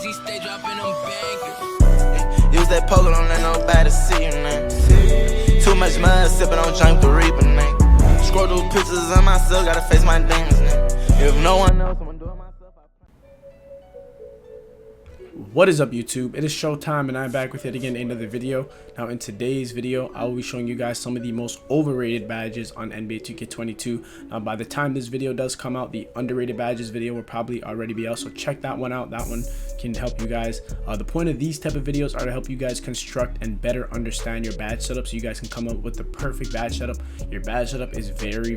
he stay dropping them bangers. Use that poker, don't let nobody see you, man. Too much mud, sipping on junk to reap, man. Scroll through pictures of myself, gotta face my demons, man. If no one knows, I'm doing myself. What is up, YouTube? It is showtime and I'm back with yet again another video. Now in today's video I will be showing you guys some of the most overrated badges on NBA 2K22. Now by the time this video does come out, the underrated badges video will probably already be out, so check that one out. That one can help you guys. The point of these type of videos are to help you guys construct and better understand your badge setup, so you guys can come up with the perfect badge setup. Your badge setup is very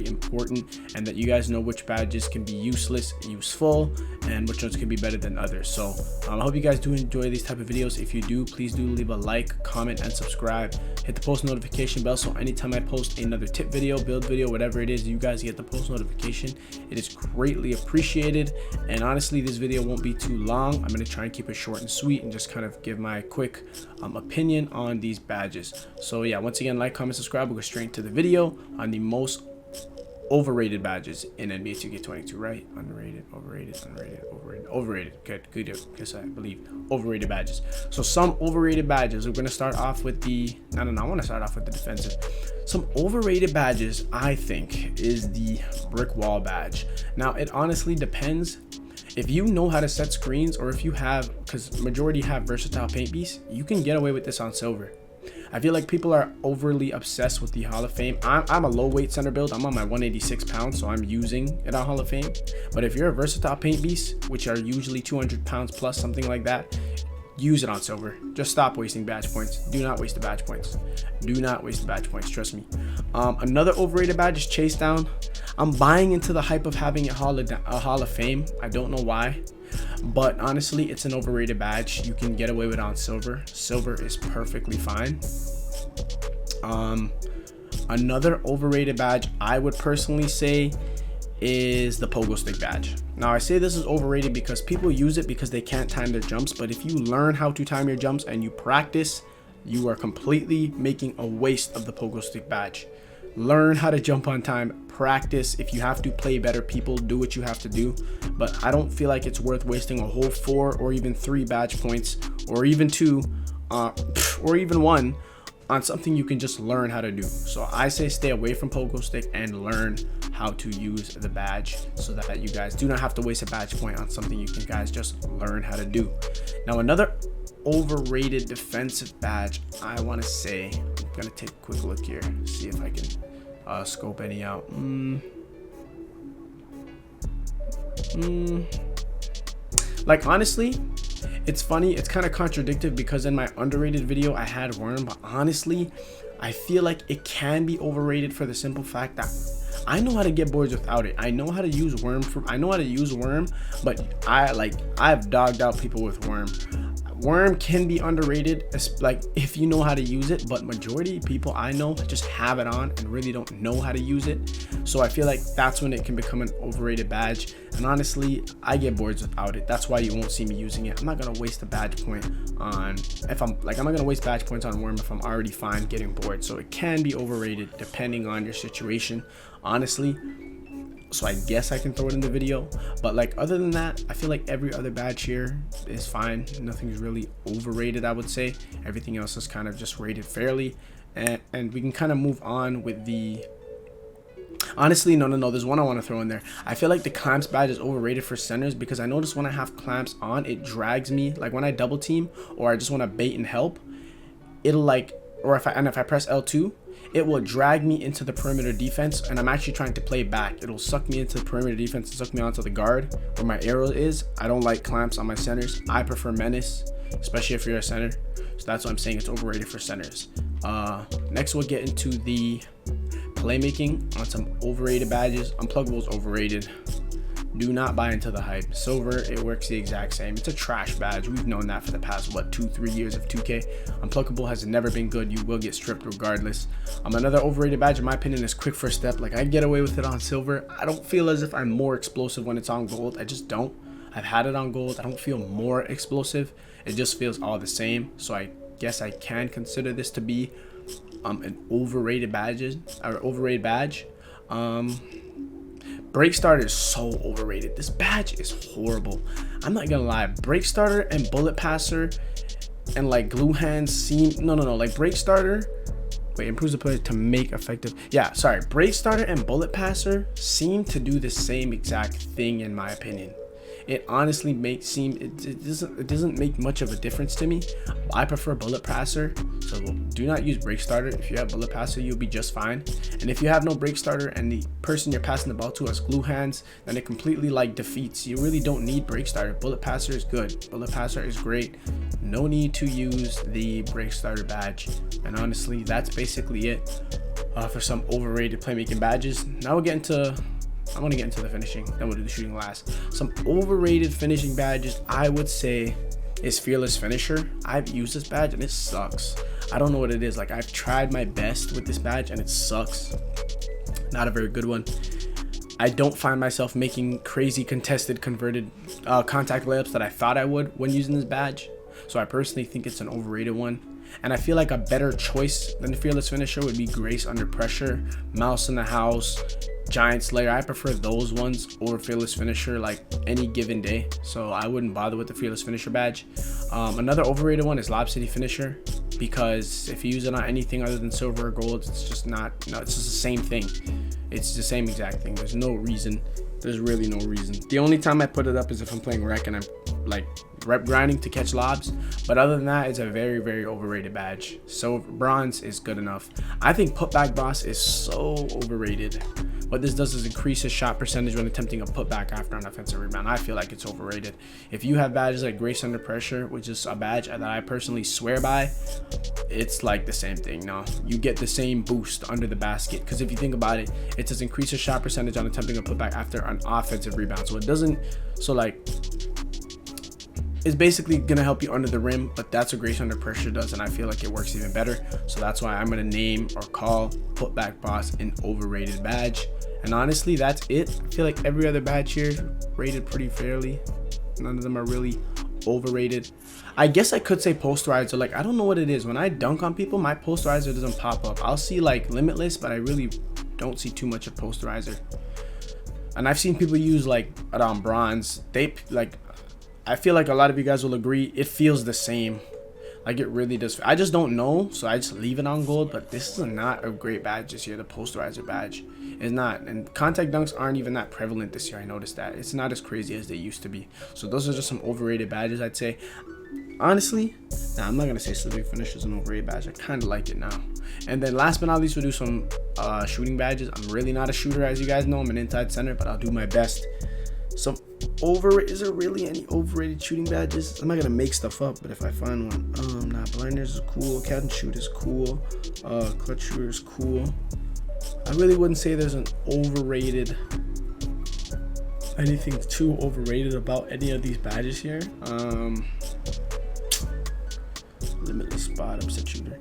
important, and that you guys know which badges can be useless, useful, and which ones can be better than others. So I hope you guys do enjoy these type of videos. If you do, please do leave a like, comment, and subscribe. Hit the post notification bell so anytime I post another tip video, build video, whatever it is, you guys get the post notification. It is greatly appreciated. And honestly, this video won't be too long. I'm going to try and keep it short and sweet and just kind of give my quick opinion on these badges. So yeah, once again, like, comment, subscribe. We'll go straight to the video on the most overrated badges in NBA 2K22, right? Underrated, overrated, underrated, overrated. Good. Guess I believe overrated badges. So some overrated badges. We're gonna start off with the I want to start off with the defensive. Some overrated badges, I think, is the brick wall badge. Now it honestly depends. If you know how to set screens, or if you have, because majority have versatile paint piece, you can get away with this on silver. I feel like people are overly obsessed with the Hall of Fame. I'm a low weight center build. I'm on my 186 pounds, so I'm using it on Hall of Fame. But if you're a versatile paint beast, which are usually 200 pounds plus, something like that, use it on silver. Just stop wasting badge points. Do not waste the badge points. Do not waste the badge points, trust me. Another overrated badge is chase down. I'm buying into the hype of having a Hall of Fame. I don't know why, but honestly, it's an overrated badge. You can get away with it on silver. Silver is perfectly fine. Another overrated badge I would personally say is the pogo stick badge. Now I say this is overrated because people use it because they can't time their jumps, but if you learn how to time your jumps and you practice, you are completely making a waste of the pogo stick badge. Learn how to jump on time, practice. If you have to play better people, do what you have to do, but I don't feel like it's worth wasting a whole 4 or even 3 badge points, or even 2 or even 1 on something you can just learn how to do. So I say stay away from pogo stick and learn how to use the badge, so that you guys do not have to waste a badge point on something you can guys just learn how to do. Now another overrated defensive badge, I want to say, I'm gonna take a quick look here, see if I can scope any out. Like honestly, it's funny, it's kind of contradictory because in my underrated video I had worm, but honestly I feel like it can be overrated for the simple fact that I know how to get boards without it. I know how to use worm but I've dogged out people with worm. Worm can be underrated, like if you know how to use it, but majority of people I know just have it on and really don't know how to use it. So I feel like that's when it can become an overrated badge. And honestly, I get boards without it. That's why you won't see me using it. I'm not gonna waste a badge point on, I'm not gonna waste badge points on worm if I'm already fine getting bored. So it can be overrated depending on your situation, honestly. So I guess I can throw it in the video, but like other than that, I feel like every other badge here is fine. Nothing's really overrated, I would say. Everything else is kind of just rated fairly, and we can kind of move on with the, honestly, no, there's one I want to throw in there. I feel like the clamps badge is overrated for centers because I notice when I have clamps on, it drags me, like when I double team or I just want to bait and help, it'll like, or if I press L2, it will drag me into the perimeter defense, and I'm actually trying to play back. It'll suck me into the perimeter defense and suck me onto the guard where my arrow is. I don't like clamps on my centers. I prefer menace, especially if you're a center. So that's what I'm saying, it's overrated for centers. Next we'll get into the playmaking on some overrated badges. Unpluggable is overrated. Do not buy into the hype. Silver, it works the exact same. It's a trash badge. We've known that for the past, what, 2-3 years of 2K. Unpluggable has never been good. You will get stripped regardless. Another overrated badge, in my opinion, is quick first step. Like, I get away with it on silver. I don't feel as if I'm more explosive when it's on gold. I just don't. I've had it on gold. I don't feel more explosive. It just feels all the same. So I guess I can consider this to be an overrated badge. Break starter is so overrated. This badge is horrible. I'm not gonna lie. Break starter and bullet passer and like glue hands seem no like break starter. Wait, improves the player to make effective. Yeah, sorry. Break starter and bullet passer seem to do the same exact thing in my opinion. It honestly it doesn't make much of a difference to me. I prefer bullet passer, so do not use break starter. If you have bullet passer, you'll be just fine. And if you have no break starter and the person you're passing the ball to has glue hands, then it completely like defeats. You really don't need break starter. Bullet passer is good. Bullet passer is great. No need to use the break starter badge. And honestly, that's basically it for some overrated playmaking badges. Now we'll get into I want to get into the finishing, then we'll do the shooting last. Some overrated finishing badges I would say is Fearless Finisher. I've used this badge and it sucks. I don't know what it is. Like, I've tried my best with this badge and it sucks. Not a very good one. I don't find myself making crazy contested converted contact layups that I thought I would when using this badge. So I personally think it's an overrated one. And I feel like a better choice than the Fearless Finisher would be Grace Under Pressure, Mouse in the House, Giant Slayer. I prefer those ones over Fearless Finisher like any given day. So I wouldn't bother with the Fearless Finisher badge. Another overrated one is Lob City Finisher, because if you use it on anything other than silver or gold, it's just not, it's just the same thing. It's the same exact thing. There's no reason. There's really no reason. The only time I put it up is if I'm playing rec and I'm like rep grinding to catch lobs, but other than that, it's a very, very overrated badge. So bronze is good enough. I think putback boss is so overrated. What this does is increase his shot percentage when attempting a putback after an offensive rebound. I feel like it's overrated. If you have badges like Grace Under Pressure, which is a badge that I personally swear by, it's like the same thing. No, you get the same boost under the basket, because if you think about it, it says increase his shot percentage on attempting a putback after an offensive rebound. So it doesn't, so like, it's basically gonna help you under the rim, but that's what Grace Under Pressure does, and I feel like it works even better. So that's why I'm gonna name or call Putback Boss an overrated badge. And honestly, that's it. I feel like every other badge here is rated pretty fairly. None of them are really overrated. I guess I could say Posterizer. Like, I don't know what it is. When I dunk on people, my Posterizer doesn't pop up. I'll see like Limitless, but I really don't see too much of Posterizer. And I've seen people use like bronze. They like, I feel like a lot of you guys will agree, it feels the same. Like, it really does. I just don't know, so I just leave it on gold. But this is not a great badge this year. The Posterizer badge is not, and contact dunks aren't even that prevalent this year. I noticed that it's not as crazy as they used to be. So those are just some overrated badges, I'd say. Honestly, I'm not gonna say Slippery Finish is an overrated badge. I kind of like it now. And then last but not least, we'll do some shooting badges. I'm really not a shooter, as you guys know. I'm an inside center, but I'll do my best. Some is there really any overrated shooting badges? I'm not gonna make stuff up, but if I find one, Blinders is cool, Catch and Shoot is cool, Clutch Shooter is cool. I really wouldn't say there's an overrated, anything too overrated about any of these badges here. Limitless Spot, Upset Shooter.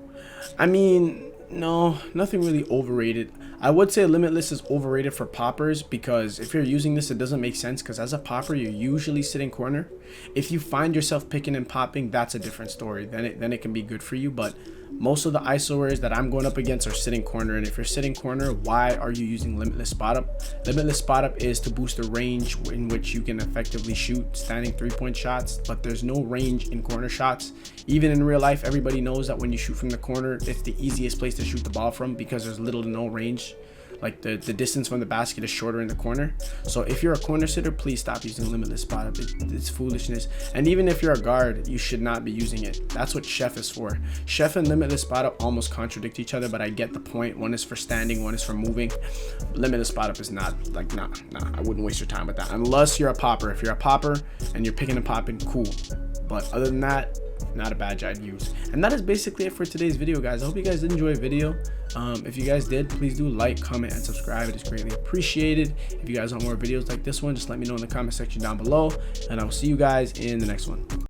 I mean, no, nothing really overrated. I would say Limitless is overrated for poppers, because if you're using this, it doesn't make sense, because as a popper, you're usually sitting corner. If you find yourself picking and popping, that's a different story. Then it can be good for you, but most of the ISOers that I'm going up against are sitting corner, and if you're sitting corner, why are you using Limitless Spot Up? Limitless Spot Up is to boost the range in which you can effectively shoot standing 3-point shots, but there's no range in corner shots. Even in real life, everybody knows that when you shoot from the corner, it's the easiest place to shoot the ball from, because there's little to no range. Like, the distance from the basket is shorter in the corner. So if you're a corner sitter, please stop using Limitless Spot Up. It's foolishness. And even if you're a guard, you should not be using it. That's what Chef is for. Chef and Limitless Spot Up almost contradict each other, but I get the point. One is for standing, one is for moving. Limitless Spot Up is not, like, nah, I wouldn't waste your time with that, unless you're a popper. If you're a popper and you're picking and popping, cool. But other than that, not a badge I'd use. And that is basically it for today's video, guys. I hope you guys did enjoy the video. If you guys did, please do like, comment, and subscribe. It is greatly appreciated. If you guys want more videos like this one, just let me know in the comment section down below, and I will see you guys in the next one.